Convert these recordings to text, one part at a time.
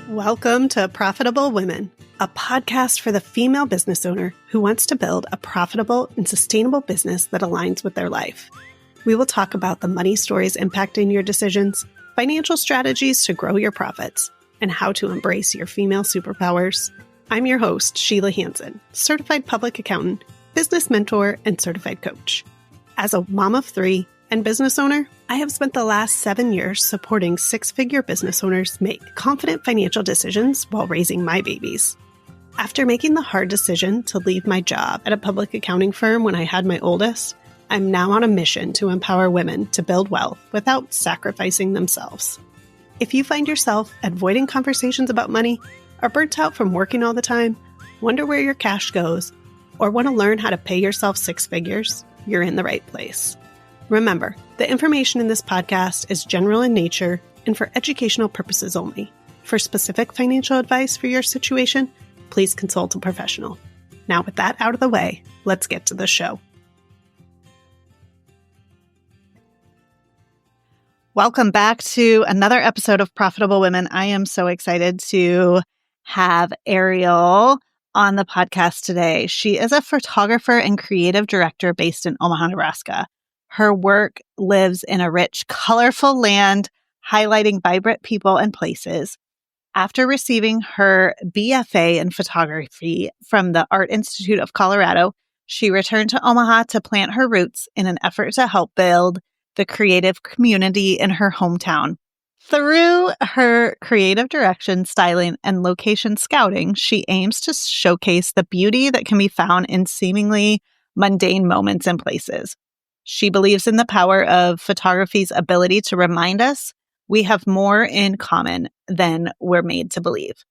Welcome to Profitable Women, a podcast for the female business owner who wants to build a profitable and sustainable business that aligns with their life. We will talk about the money stories impacting your decisions, financial strategies to grow your profits, and how to embrace your female superpowers. I'm your host, Sheila Hansen, certified public accountant, business mentor, and certified coach. As a mom of three and business owner, I have spent the last 7 years supporting six-figure business owners make confident financial decisions while raising my babies. After making the hard decision to leave my job at a public accounting firm when I had my oldest, I'm now on a mission to empower women to build wealth without sacrificing themselves. If you find yourself avoiding conversations about money, are burnt out from working all the time, wonder where your cash goes, or want to learn how to pay yourself six figures, you're in the right place. Remember, the information in this podcast is general in nature and for educational purposes only. For specific financial advice for your situation, please consult a professional. Now, with that out of the way, let's get to the show. Welcome back to another episode of Profitable Women. I am so excited to have Ariel on the podcast today. She is a photographer and creative director based in Omaha, Nebraska. Her work lives in a rich, colorful land, highlighting vibrant people and places. After receiving her BFA in photography from the Art Institute of Colorado, she returned to Omaha to plant her roots in an effort to help build the creative community in her hometown. Through her creative direction, styling, and location scouting, she aims to showcase the beauty that can be found in seemingly mundane moments and places. She believes in the power of photography's ability to remind us we have more in common than we're made to believe.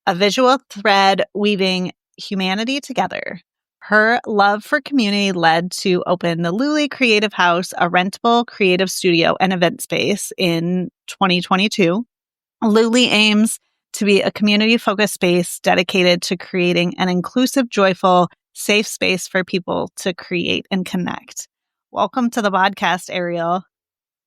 A visual thread weaving humanity together. Her love for community led to open the Luli Creative House, a rentable creative studio and event space in 2022. Luli aims to be a community-focused space dedicated to creating an inclusive, joyful, safe space for people to create and connect. Welcome to the podcast, Ariel.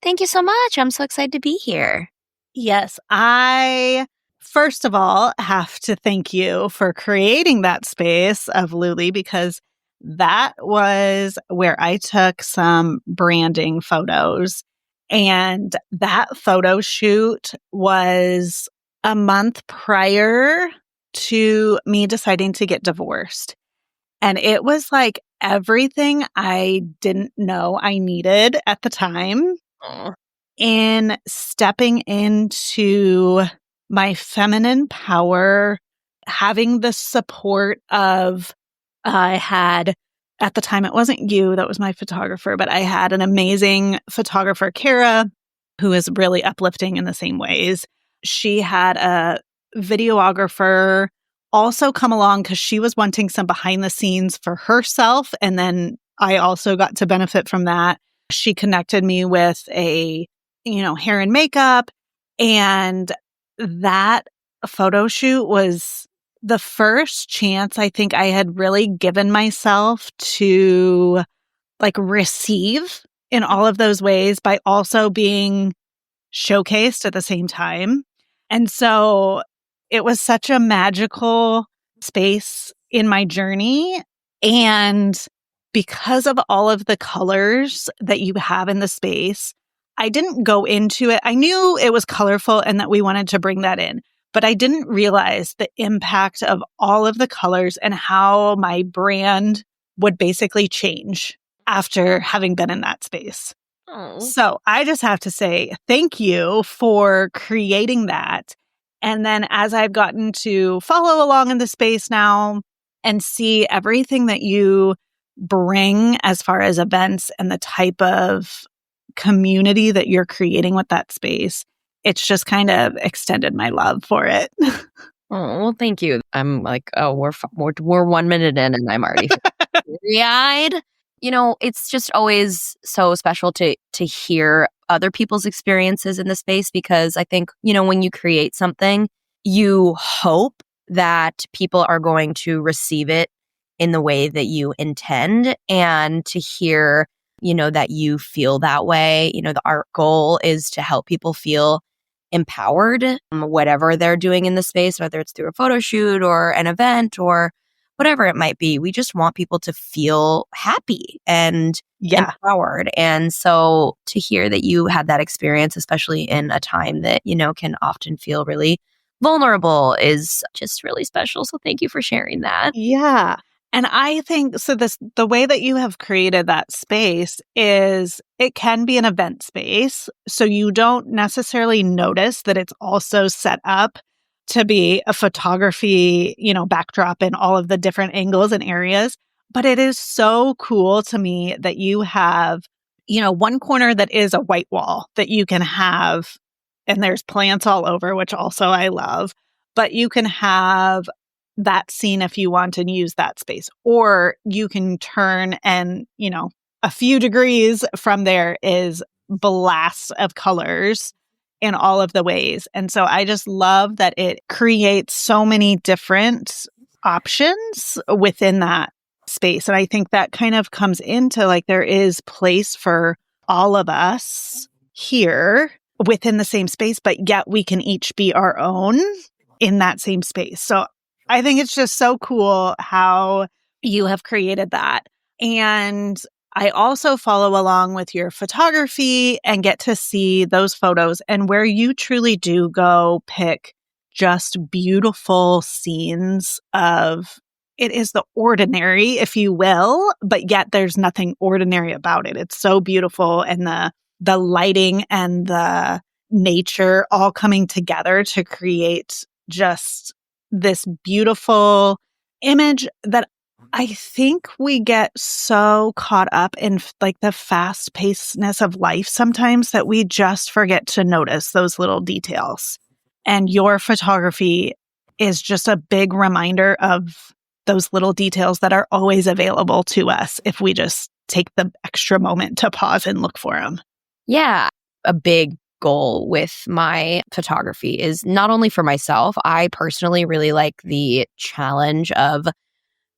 Thank you so much. I'm so excited to be here. Yes, I, first of all, have to thank you for creating that space of Luli, because that was where I took some branding photos. And that photo shoot was a month prior to me deciding to get divorced. And it was like everything I didn't know I needed at the time. In stepping into my feminine power, having the support of, I had, at the time, it wasn't you that was my photographer, but I had an amazing photographer, Kara, who is really uplifting in the same ways. She had a videographer also come along because she was wanting some behind the scenes for herself. And then I also got to benefit from that. She connected me with a, hair and makeup. And that photo shoot was the first chance I think I had really given myself to receive in all of those ways by also being showcased at the same time. And so it was such a magical space in my journey. And because of all of the colors that you have in the space, I didn't go into it. I knew it was colorful and that we wanted to bring that in, but I didn't realize the impact of all of the colors and how my brand would basically change after having been in that space. Oh. So I just have to say thank you for creating that. And then as I've gotten to follow along in the space now and see everything that you bring as far as events and the type of community that you're creating with that space, it's just kind of extended my love for it. Oh, well, thank you. I'm like, we're 1 minute in and I'm already teary-eyed. It's just always so special to hear other people's experiences in the space, because I think, when you create something, you hope that people are going to receive it in the way that you intend, and to hear, that you feel that way. The art goal is to help people feel empowered, whatever they're doing in the space, whether it's through a photo shoot or an event or whatever it might be. We just want people to feel happy and Yeah. empowered. And so to hear that you had that experience, especially in a time that, can often feel really vulnerable, is just really special. So thank you for sharing that. Yeah. And I think so the way that you have created that space is it can be an event space. So you don't necessarily notice that it's also set up to be a photography, backdrop in all of the different angles and areas. But it is so cool to me that you have, one corner that is a white wall that you can have, and there's plants all over, which also I love, but you can have that scene if you want and use that space. Or you can turn and, a few degrees from there is blasts of colors in all of the ways. And so I just love that it creates so many different options within that space. And I think that kind of comes into like there is place for all of us here within the same space, but yet we can each be our own in that same space. So I think it's just so cool how you have created that. And I also follow along with your photography and get to see those photos and where you truly do go pick just beautiful scenes of it is the ordinary, if you will, but yet there's nothing ordinary about it. It's so beautiful, and the lighting and the nature all coming together to create just this beautiful image that I think we get so caught up in like the fast pacedness of life sometimes that we just forget to notice those little details. And your photography is just a big reminder of those little details that are always available to us if we just take the extra moment to pause and look for them. Yeah. A big goal with my photography is not only for myself. I personally really like the challenge of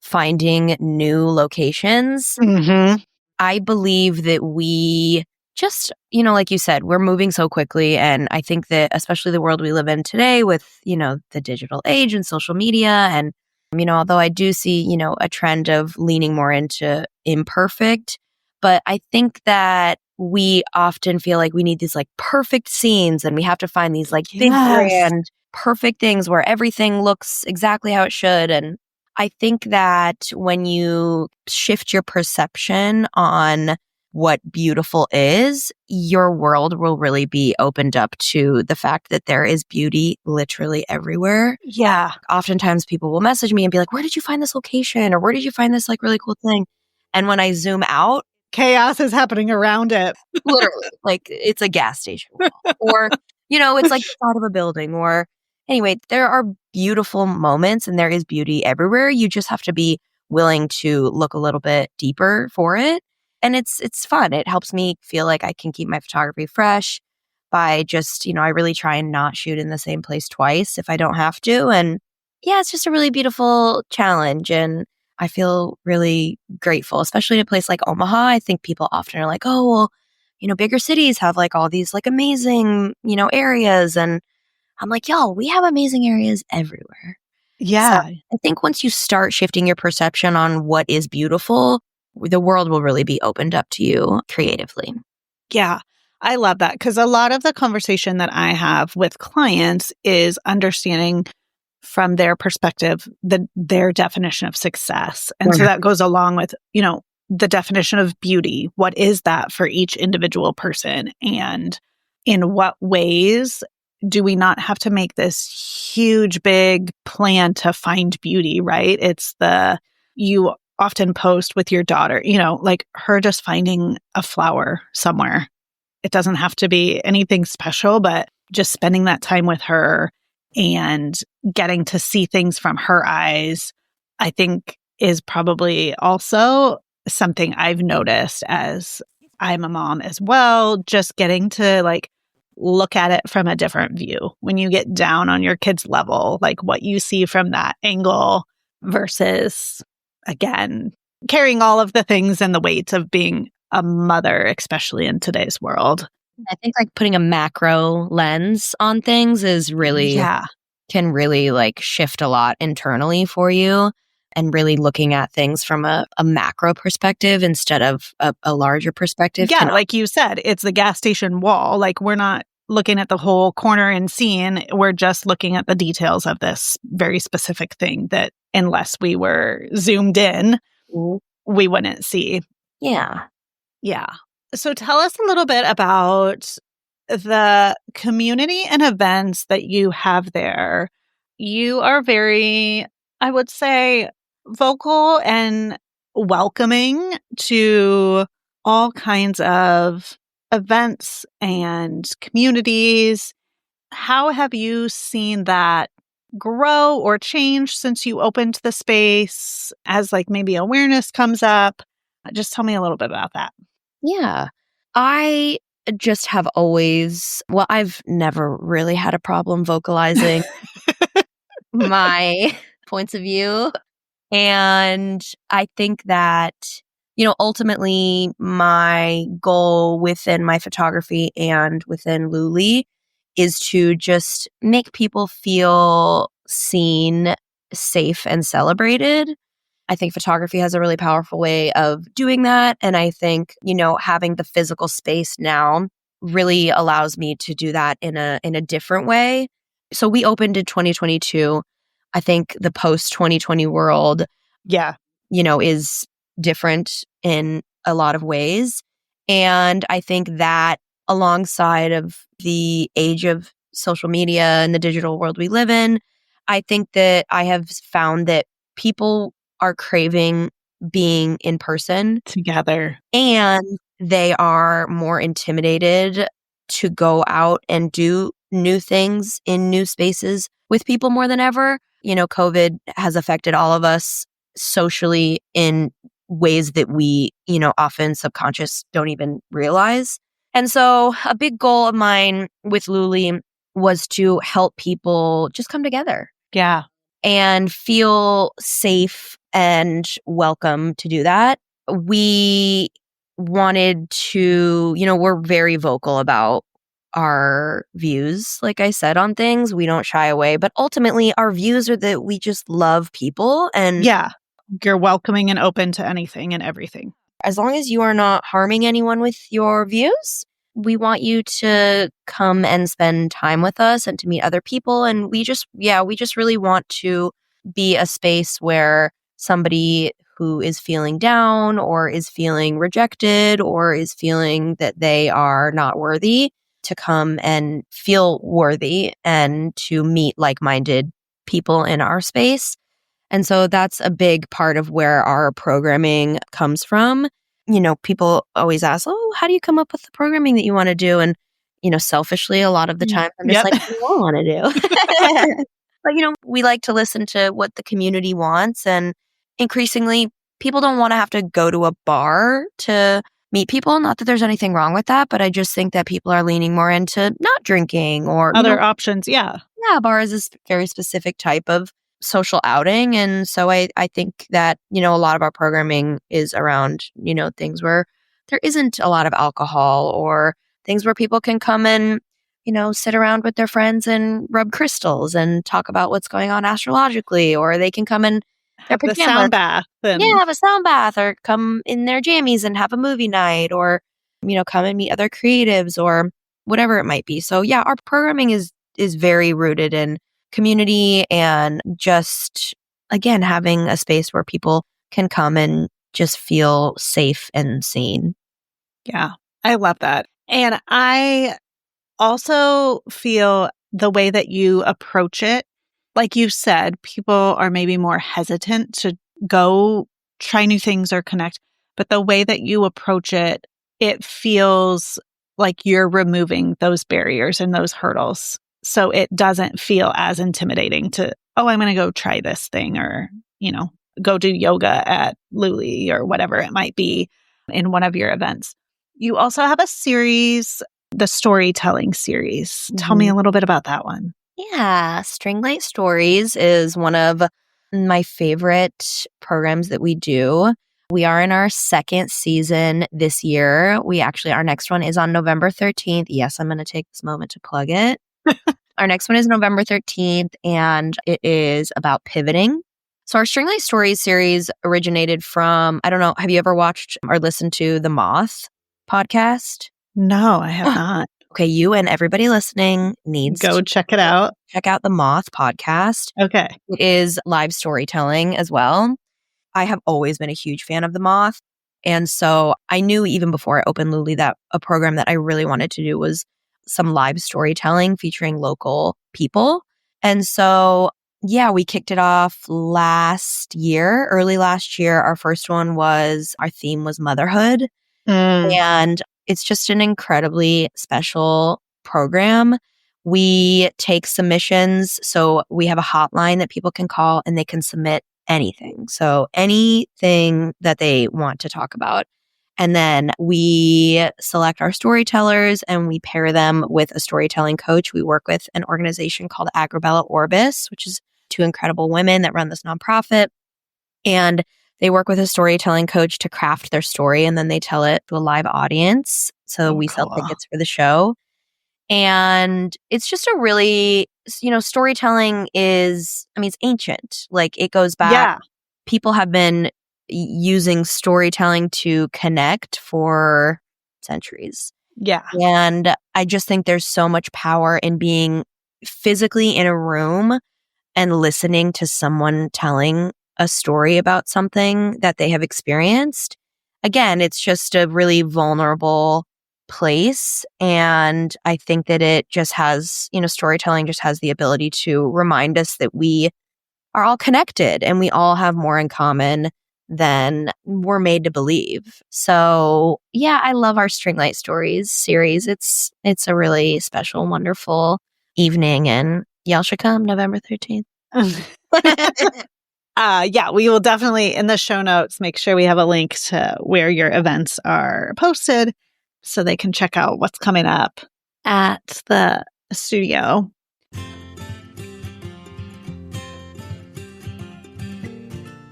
finding new locations. Mm-hmm. I believe that we just, like you said, we're moving so quickly. And I think that especially the world we live in today with, the digital age and social media. And, although I do see, a trend of leaning more into imperfect, but I think that we often feel like we need these like perfect scenes and we have to find these like big grand perfect things where everything looks exactly how it should. And I think that when you shift your perception on what beautiful is, your world will really be opened up to the fact that there is beauty literally everywhere. Yeah. Oftentimes people will message me and be like, where did you find this location? Or where did you find this like really cool thing? And when I zoom out, chaos is happening around it. Literally, like it's a gas station wall. Or, it's like the side of a building. Or anyway, there are beautiful moments and there is beauty everywhere. You just have to be willing to look a little bit deeper for it. And it's fun. It helps me feel like I can keep my photography fresh by just, I really try and not shoot in the same place twice if I don't have to. And yeah, it's just a really beautiful challenge. And I feel really grateful, especially in a place like Omaha. I think people often are like, oh, well, bigger cities have like all these like amazing, areas. And I'm like, y'all, we have amazing areas everywhere. Yeah. So I think once you start shifting your perception on what is beautiful, the world will really be opened up to you creatively. Yeah. I love that because a lot of the conversation that I have with clients is understanding from their perspective, their definition of success. And so that goes along with, the definition of beauty. What is that for each individual person? And in what ways do we not have to make this huge, big plan to find beauty, right? It's you often post with your daughter, like her just finding a flower somewhere. It doesn't have to be anything special, but just spending that time with her and getting to see things from her eyes, I think is probably also something I've noticed as I'm a mom as well, just getting to like look at it from a different view. When you get down on your kid's level, like what you see from that angle versus, again, carrying all of the things and the weight of being a mother, especially in today's world. I think like putting a macro lens on things is really Yeah. can really like shift a lot internally for you and really looking at things from a macro perspective instead of a larger perspective Yeah, can like you said, it's the gas station wall. Like we're not looking at the whole corner and scene. We're just looking at the details of this very specific thing that unless we were zoomed in, Mhm. we wouldn't see. Yeah. Yeah. So tell us a little bit about the community and events that you have there. You are very, I would say, vocal and welcoming to all kinds of events and communities. How have you seen that grow or change since you opened the space as like maybe awareness comes up? Just tell me a little bit about that. Yeah. I just have always, well, I've never really had a problem vocalizing my points of view. And I think that, ultimately my goal within my photography and within Luli is to just make people feel seen, safe, and celebrated. I think photography has a really powerful way of doing that. And I think, having the physical space now really allows me to do that in a different way. So we opened in 2022. I think the post 2020 world, Yeah. is different in a lot of ways. And I think that alongside of the age of social media and the digital world we live in, I think that I have found that people are craving being in person Together. and they are more intimidated to go out and do new things in new spaces with people more than ever. COVID has affected all of us socially in ways that we, often subconscious don't even realize. And so a big goal of mine with Luli was to help people just come together Yeah. and feel safe and welcome to do that. We wanted to, we're very vocal about our views, like I said, on things. We don't shy away, but ultimately our views are that we just love people. And Yeah. You're welcoming and open to anything and everything. as long as you are not harming anyone with your views, we want you to come and spend time with us and to meet other people. And we just really want to be a space where somebody who is feeling down or is feeling rejected or is feeling that they are not worthy to come and feel worthy and to meet like-minded people in our space. And so that's a big part of where our programming comes from. People always ask, oh, how do you come up with the programming that you want to do? And, selfishly, a lot of the time, I'm just Yep. like, what do you want to do? But, we like to listen to what the community wants. And increasingly, people don't want to have to go to a bar to meet people. Not that there's anything wrong with that, but I just think that people are leaning more into not drinking or, Other options. Yeah. yeah, bar is this very specific type of social outing. And so I think that, a lot of our programming is around, things where there isn't a lot of alcohol or things where people can come and, sit around with their friends and rub crystals and talk about what's going on astrologically, or they can come in their Have the pajamas. sound bath. Yeah, have a sound bath or come in their jammies and have a movie night or, come and meet other creatives or whatever it might be. So yeah, our programming is very rooted in community and just, again, having a space where people can come and just feel safe and seen. Yeah. I love that. And I also feel the way that you approach it, like you said, people are maybe more hesitant to go try new things or connect. But the way that you approach it, it feels like you're removing those barriers and those hurdles. So it doesn't feel as intimidating to, oh, I'm going to go try this thing or, go do yoga at Luli or whatever it might be in one of your events. You also have a series, the storytelling series. Tell me a little bit about that one. Yeah, Stringlight Stories is one of my favorite programs that we do. We are in our second season this year. Our next one is on November 13th. Yes, I'm going to take this moment to plug it. Our next one is November 13th, and it is about pivoting. So our String Light Stories series originated from, I don't know, have you ever watched or listened to the Moth podcast? No, I have not. Okay, you and everybody listening needs Go to check it out. check out the Moth podcast. Okay. It is live storytelling as well. I have always been a huge fan of the Moth. And so I knew even before I opened Luli that a program that I really wanted to do was some live storytelling featuring local people. And so, yeah, we kicked it off early last year. Our theme was motherhood. And it's just an incredibly special program. We take submissions. So we have a hotline that people can call and they can submit anything. So anything that they want to talk about. And then we select our storytellers and we pair them with a storytelling coach. We work with an organization called Agrabella Orbis, which is two incredible women that run this nonprofit. And they work with a storytelling coach to craft their story and then they tell it to a live audience. So we sell tickets for the show. And it's just a really, storytelling is, it's ancient. Like it goes back. Yeah. People have been using storytelling to connect for centuries. Yeah. And I just think there's so much power in being physically in a room and listening to someone telling a story about something that they have experienced. Again, it's just a really vulnerable place. And I think that it just has, storytelling just has the ability to remind us that we are all connected and we all have more in common than we're made to believe. So yeah, I love our String Light Stories series. It's a really special, wonderful evening, and y'all should come November 13th. Yeah, we will definitely in the show notes make sure we have a link to where your events are posted so they can check out what's coming up at the studio.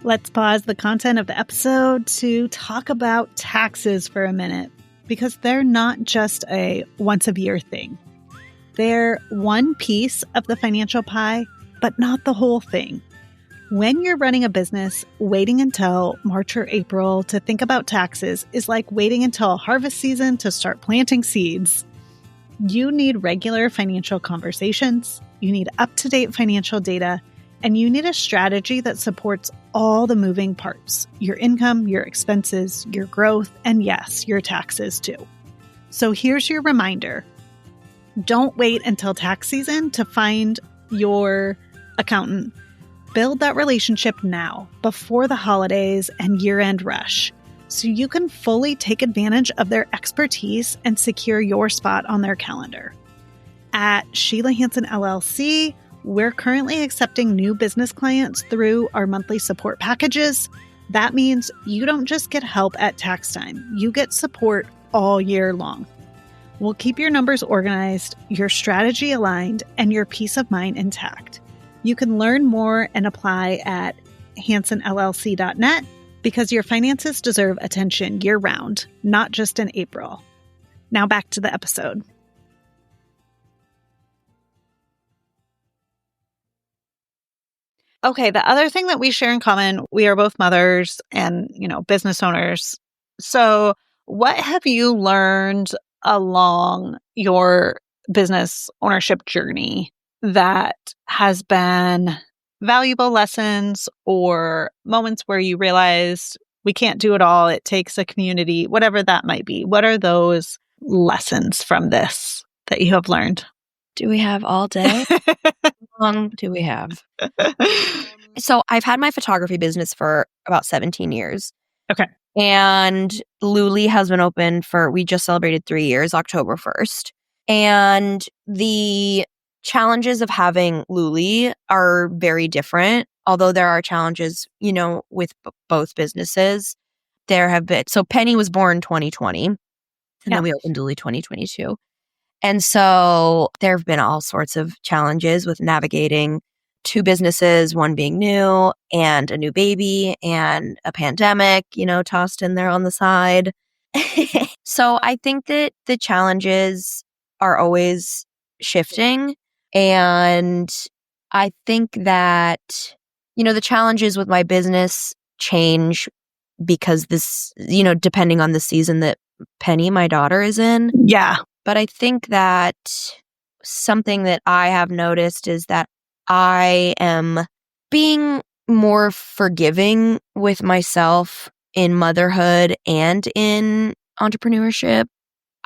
Let's pause the content of the episode to talk about taxes for a minute, because they're not just a once a year thing. They're one piece of the financial pie, but not the whole thing. When you're running a business, waiting until March or April to think about taxes is like waiting until harvest season to start planting seeds. You need regular financial conversations, you need up-to-date financial data, and you need a strategy that supports all the moving parts: your income, your expenses, your growth, and yes, your taxes too. So here's your reminder. Don't wait until tax season to find your accountant. Build that relationship now, before the holidays and year-end rush, so you can fully take advantage of their expertise and secure your spot on their calendar. At Sheila Hansen LLC, we're currently accepting new business clients through our monthly support packages. That means you don't just get help at tax time, you get support all year long. We'll keep your numbers organized, your strategy aligned, and your peace of mind intact. You can learn more and apply at hansenllc.net, because your finances deserve attention year-round, not just in April. Now back to the episode. Okay, the other thing that we share in common, we are both mothers and, business owners. So what have you learned along your business ownership journey that has been valuable lessons or moments where you realized we can't do it all, it takes a community, whatever that might be? What are those lessons from this that you have learned? Do we have all day? How long do we have? So I've had my photography business for about 17 years. Okay. And Luli has been open we just celebrated 3 years, October 1st. And the challenges of having Luli are very different, although there are challenges, with both businesses. So Penny was born 2020, and then we opened Luli 2022. And so there have been all sorts of challenges with navigating two businesses, one being new and a new baby and a pandemic, tossed in there on the side. So I think that the challenges are always shifting. And I think that, the challenges with my business change because this, depending on the season that Penny, my daughter, is in. Yeah. But I think that something that I have noticed is that I am being more forgiving with myself in motherhood and in entrepreneurship.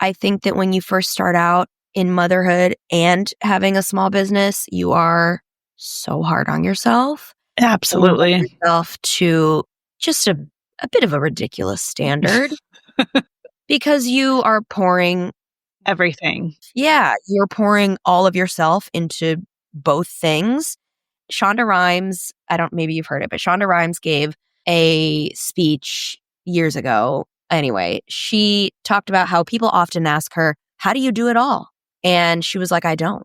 I think that when you first start out in motherhood and having a small business, you are so hard on yourself. Absolutely. And hold yourself to just a bit of a ridiculous standard because you are pouring everything. Yeah, you're pouring all of yourself into both things. Shonda Rhimes, maybe you've heard it, but Shonda Rhimes gave a speech years ago. Anyway, she talked about how people often ask her, how do you do it all? And she was like, I don't.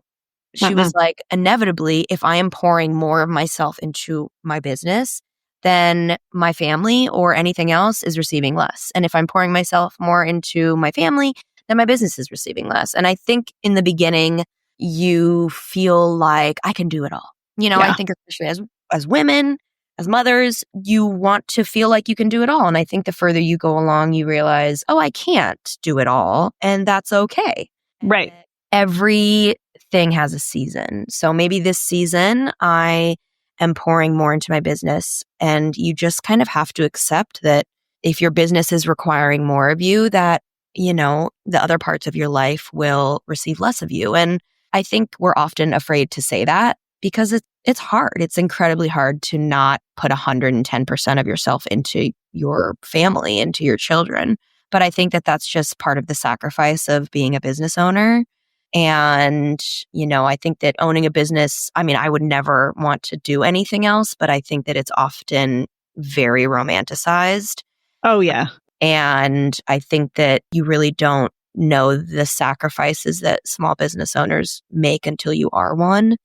She was like, inevitably, if I am pouring more of myself into my business, then my family or anything else is receiving less. And if I'm pouring myself more into my family, then my business is receiving less. And I think in the beginning, you feel like I can do it all. I think especially as women, as mothers, you want to feel like you can do it all. And I think the further you go along, you realize, oh, I can't do it all. And that's okay. Right. Everything has a season. So maybe this season I am pouring more into my business, and you just kind of have to accept that if your business is requiring more of you, that, the other parts of your life will receive less of you. And I think we're often afraid to say that because it's hard. It's incredibly hard to not put 110% of yourself into your family, into your children. But I think that that's just part of the sacrifice of being a business owner. And, I think that owning a business, I would never want to do anything else, but I think that it's often very romanticized. Oh, yeah. And I think that you really don't know the sacrifices that small business owners make until you are one.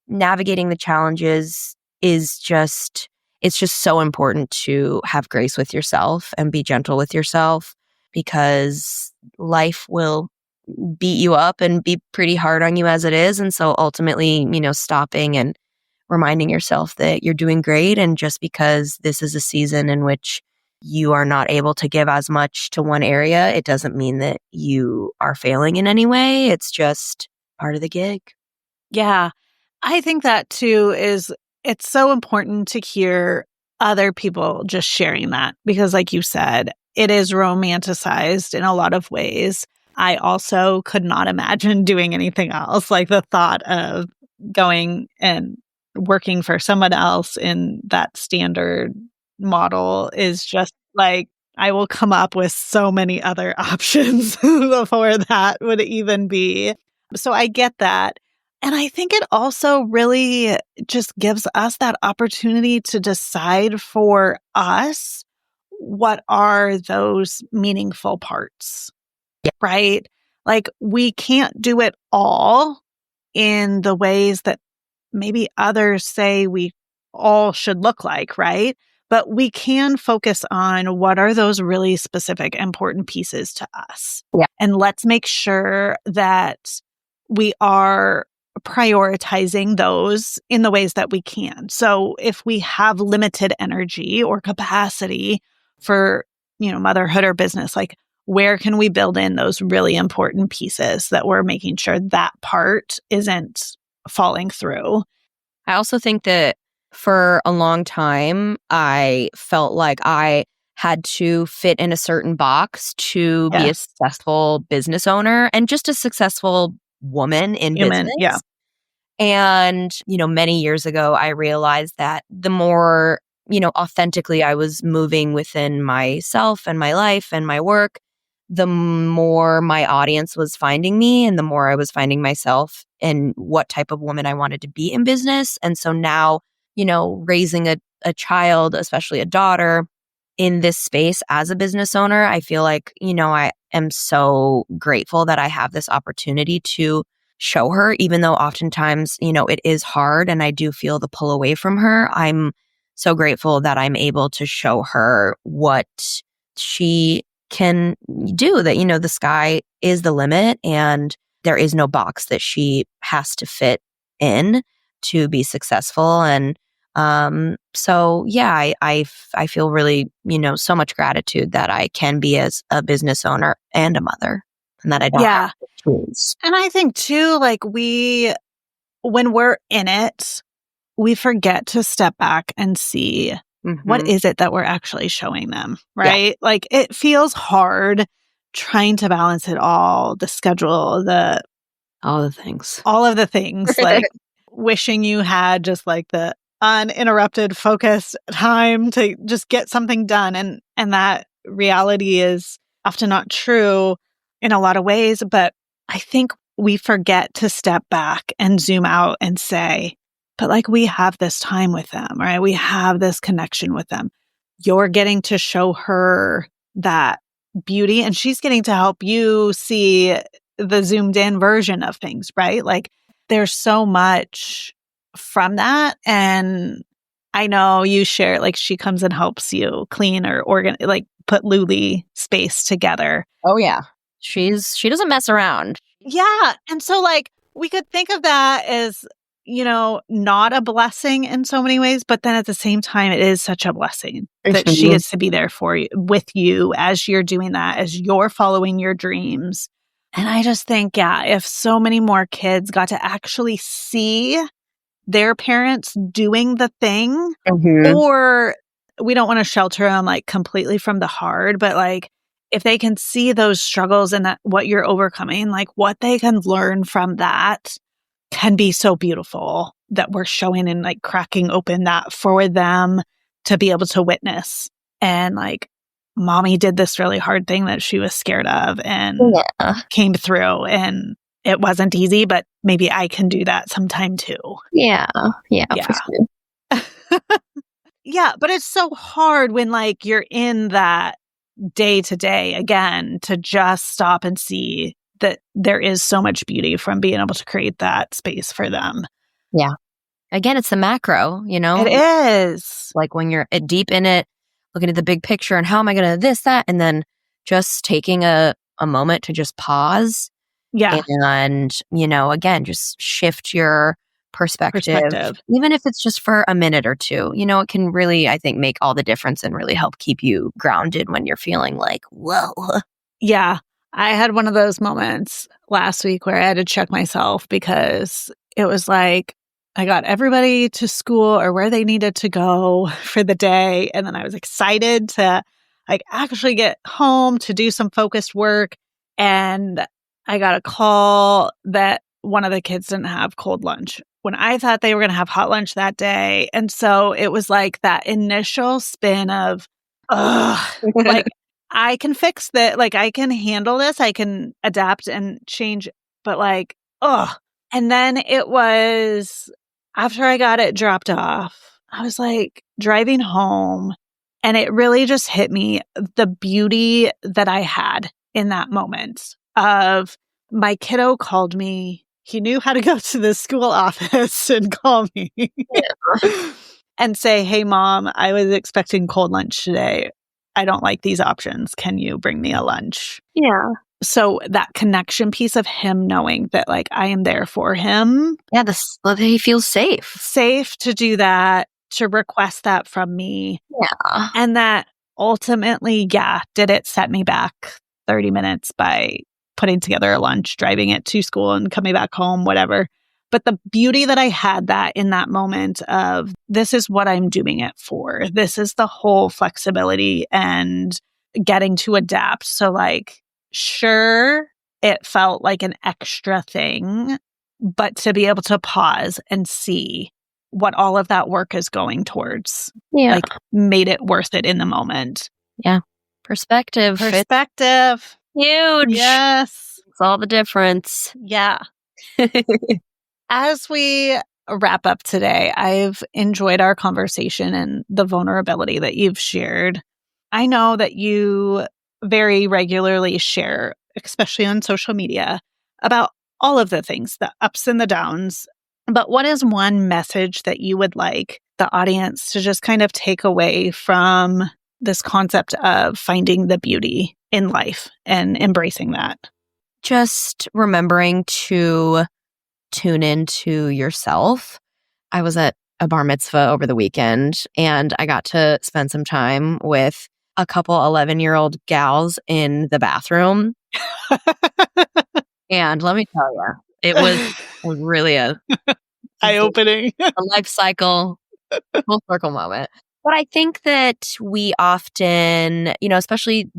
Navigating the challenges it's just so important to have grace with yourself and be gentle with yourself, because life will beat you up and be pretty hard on you as it is. And so ultimately, stopping and reminding yourself that you're doing great. And just because this is a season in which you are not able to give as much to one area, it doesn't mean that you are failing in any way. It's just part of the gig. Yeah. I think that too it's so important to hear other people just sharing that, because like you said, it is romanticized in a lot of ways. I also could not imagine doing anything else. Like the thought of going and working for someone else in that standard model is just like, I will come up with so many other options before that would even be. So I get that. And I think it also really just gives us that opportunity to decide for us what are those meaningful parts, right? Like we can't do it all in the ways that maybe others say we all should look like, right? But we can focus on what are those really specific, important pieces to us. Yeah. And let's make sure that we are prioritizing those in the ways that we can. So if we have limited energy or capacity for, motherhood or business, like where can we build in those really important pieces that we're making sure that part isn't falling through? I also think that for a long time, I felt like I had to fit in a certain box to be a successful business owner and just a successful woman in business. Yeah. And, many years ago, I realized that the more, authentically I was moving within myself and my life and my work, the more my audience was finding me and the more I was finding myself and what type of woman I wanted to be in business. And so now, raising a child, especially a daughter, in this space as a business owner, I feel like, I am so grateful that I have this opportunity to show her, even though oftentimes, it is hard and I do feel the pull away from her. I'm so grateful that I'm able to show her what she can do, that, the sky is the limit and there is no box that she has to fit in to be successful. And so yeah, I feel really, so much gratitude that I can be as a business owner and a mother, and that I don't have the tools. And I think too, like when we're in it, we forget to step back and see what is it that we're actually showing them, right? Yeah. Like it feels hard trying to balance it all, the schedule, all the things, like wishing you had just like the uninterrupted focused time to just get something done. And that reality is often not true in a lot of ways, but I think we forget to step back and zoom out and say, but like we have this time with them, right? We have this connection with them. You're getting to show her that beauty and she's getting to help you see the zoomed in version of things, right? Like there's so much from that. And I know you share, like she comes and helps you clean or like put Luli space together. Oh yeah. She doesn't mess around. Yeah. And so like we could think of that as, not a blessing in so many ways, but then at the same time, it is such a blessing that she gets to be there for you, with you as you're doing that, as you're following your dreams. And I just think, yeah, if so many more kids got to actually see their parents doing the thing, or we don't want to shelter them like completely from the hard, but like if they can see those struggles and that what you're overcoming, like what they can learn from that can be so beautiful, that we're showing and like cracking open that for them to be able to witness. And like, mommy did this really hard thing that she was scared of and came through, and it wasn't easy, but maybe I can do that sometime too. Yeah. For sure. Yeah, but it's so hard when like you're in that day to day again, to just stop and see that there is so much beauty from being able to create that space for them. Yeah. Again, it's the macro, It is. Like when you're deep in it, looking at the big picture and how am I going to this, that, and then just taking a moment to just pause. Yeah. And, again, just shift your perspective. Even if it's just for a minute or two, it can really, I think, make all the difference and really help keep you grounded when you're feeling like, whoa. Yeah. I had one of those moments last week where I had to check myself, because it was like I got everybody to school or where they needed to go for the day. And then I was excited to like actually get home to do some focused work. And I got a call that one of the kids didn't have cold lunch when I thought they were going to have hot lunch that day. And so it was like that initial spin of, like, I can fix that. Like, I can handle this. I can adapt and change. But like, and then it was after I got it dropped off, I was like driving home, and it really just hit me the beauty that I had in that moment of my kiddo called me. He knew how to go to the school office and call me and say, "Hey, Mom, I was expecting cold lunch today. I don't like these options. Can you bring me a lunch?" Yeah. So that connection piece of him knowing that like I am there for him. Yeah, he feels safe. Safe to do that, to request that from me. Yeah. And that ultimately, did it set me back 30 minutes by putting together a lunch, driving it to school and coming back home, whatever. But the beauty that I had that in that moment of this is what I'm doing it for. This is the whole flexibility and getting to adapt. So like, sure, it felt like an extra thing, but to be able to pause and see what all of that work is going towards, like made it worth it in the moment. Yeah. Perspective. Huge. Yes. It's all the difference. Yeah. As we wrap up today, I've enjoyed our conversation and the vulnerability that you've shared. I know that you very regularly share, especially on social media, about all of the things, the ups and the downs. But what is one message that you would like the audience to just kind of take away from this concept of finding the beauty in life and embracing that? Just remembering to tune into yourself. I was at a bar mitzvah over the weekend, and I got to spend some time with a couple 11-year-old gals in the bathroom. And let me tell you, it was really a eye-opening. a life cycle, full circle moment. But I think that we often, especially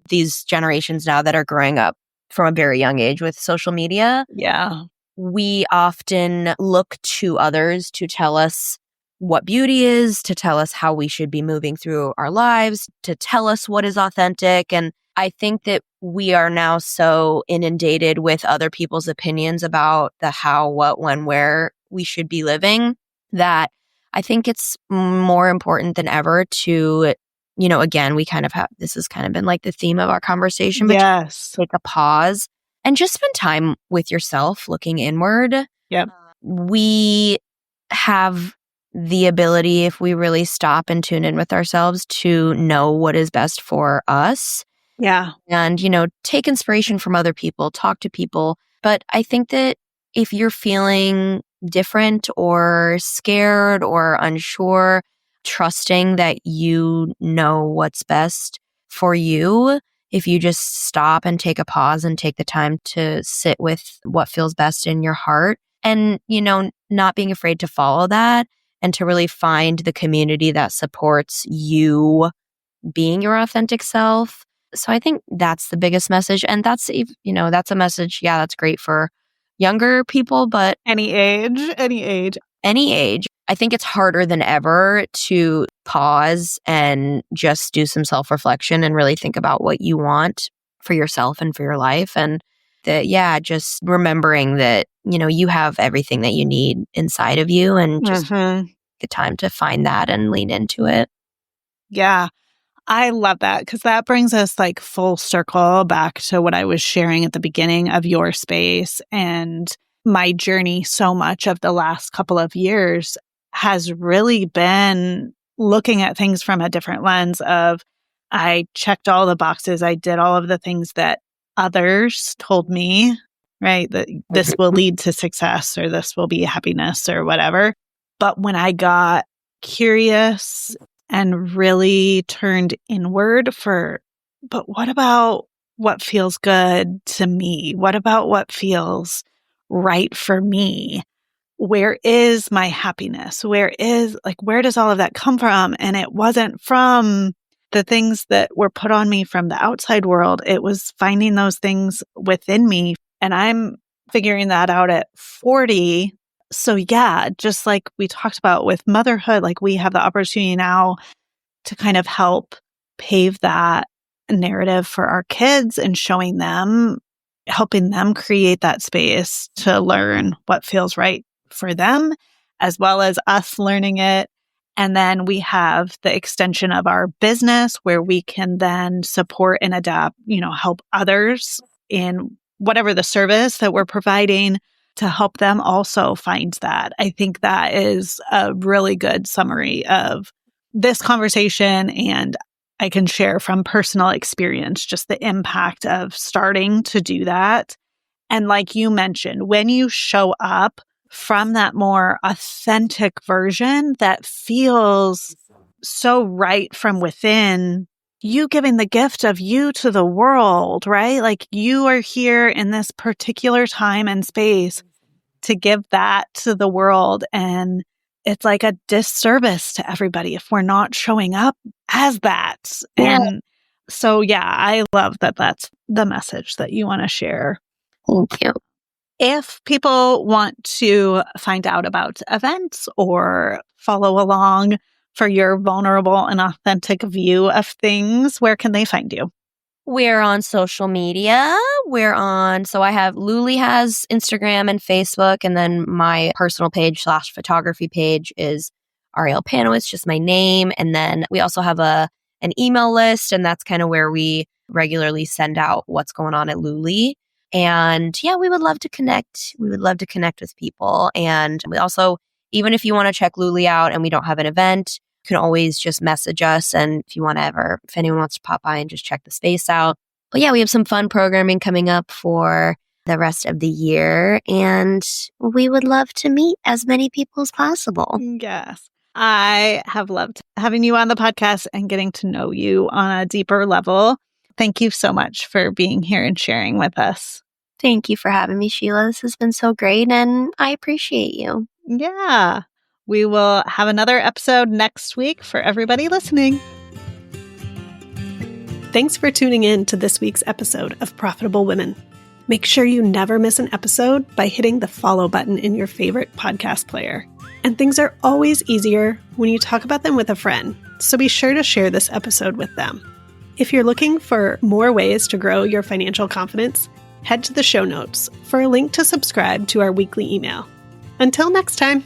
these generations now that are growing up from a very young age with social media, Yeah. we often look to others to tell us what beauty is, to tell us how we should be moving through our lives, to tell us what is authentic. And I think that we are now so inundated with other people's opinions about the how, what, when, where we should be living that I think it's more important than ever to, again, we kind of have, this has kind of been like the theme of our conversation, but Yes. take a pause and just spend time with yourself looking inward. Yep. We have the ability, if we really stop and tune in with ourselves, to know what is best for us. Yeah. And, take inspiration from other people, talk to people. But I think that if you're feeling different or scared or unsure, trusting that you know what's best for you, if you just stop and take a pause and take the time to sit with what feels best in your heart and, not being afraid to follow that and to really find the community that supports you being your authentic self. So I think that's the biggest message. And that's a message, that's great for younger people, but Any age. any age. I think it's harder than ever to pause and just do some self-reflection and really think about what you want for yourself and for your life. And that, just remembering that, you have everything that you need inside of you and just take the time to find that and lean into it. Yeah. I love that because that brings us like full circle back to what I was sharing at the beginning of your space and my journey. So much of the last couple of years has really been looking at things from a different lens of I checked all the boxes. I did all of the things that others told me, right? That this will lead to success or this will be happiness or whatever. But when I got curious and really turned inward but what about what feels good to me? What about what feels right for me? Where is my happiness? Where does all of that come from? And it wasn't from the things that were put on me from the outside world. It was finding those things within me. And I'm figuring that out at 40. So yeah, just like we talked about with motherhood, like we have the opportunity now to kind of help pave that narrative for our kids and helping them create that space to learn what feels right for them, as well as us learning it. And then we have the extension of our business where we can then support and adapt, help others in whatever the service that we're providing to help them also find that. I think that is a really good summary of this conversation. And I can share from personal experience just the impact of starting to do that. And like you mentioned, when you show up from that more authentic version that feels so right from within, you giving the gift of you to the world, right? Like you are here in this particular time and space to give that to the world. And it's like a disservice to everybody if we're not showing up as that. Yeah. And so, I love that that's the message that you want to share. Thank you. If people want to find out about events or follow along for your vulnerable and authentic view of things, where can they find you? We're on social media. So I have, Luli has Instagram and Facebook, and then my personal page / photography page is Ariel Panowicz, just my name. And then we also have an email list, and that's kind of where we regularly send out what's going on at Luli. And yeah, we would love to connect. We would love to connect with people. And we also, even if you want to check Luli out and we don't have an event, you can always just message us. And if anyone wants to pop by and just check the space out. But yeah, we have some fun programming coming up for the rest of the year. And we would love to meet as many people as possible. Yes. I have loved having you on the podcast and getting to know you on a deeper level. Thank you so much for being here and sharing with us. Thank you for having me, Sheila. This has been so great, and I appreciate you. Yeah. We will have another episode next week for everybody listening. Thanks for tuning in to this week's episode of Profitable Women. Make sure you never miss an episode by hitting the follow button in your favorite podcast player. And things are always easier when you talk about them with a friend, so be sure to share this episode with them. If you're looking for more ways to grow your financial confidence, head to the show notes for a link to subscribe to our weekly email. Until next time.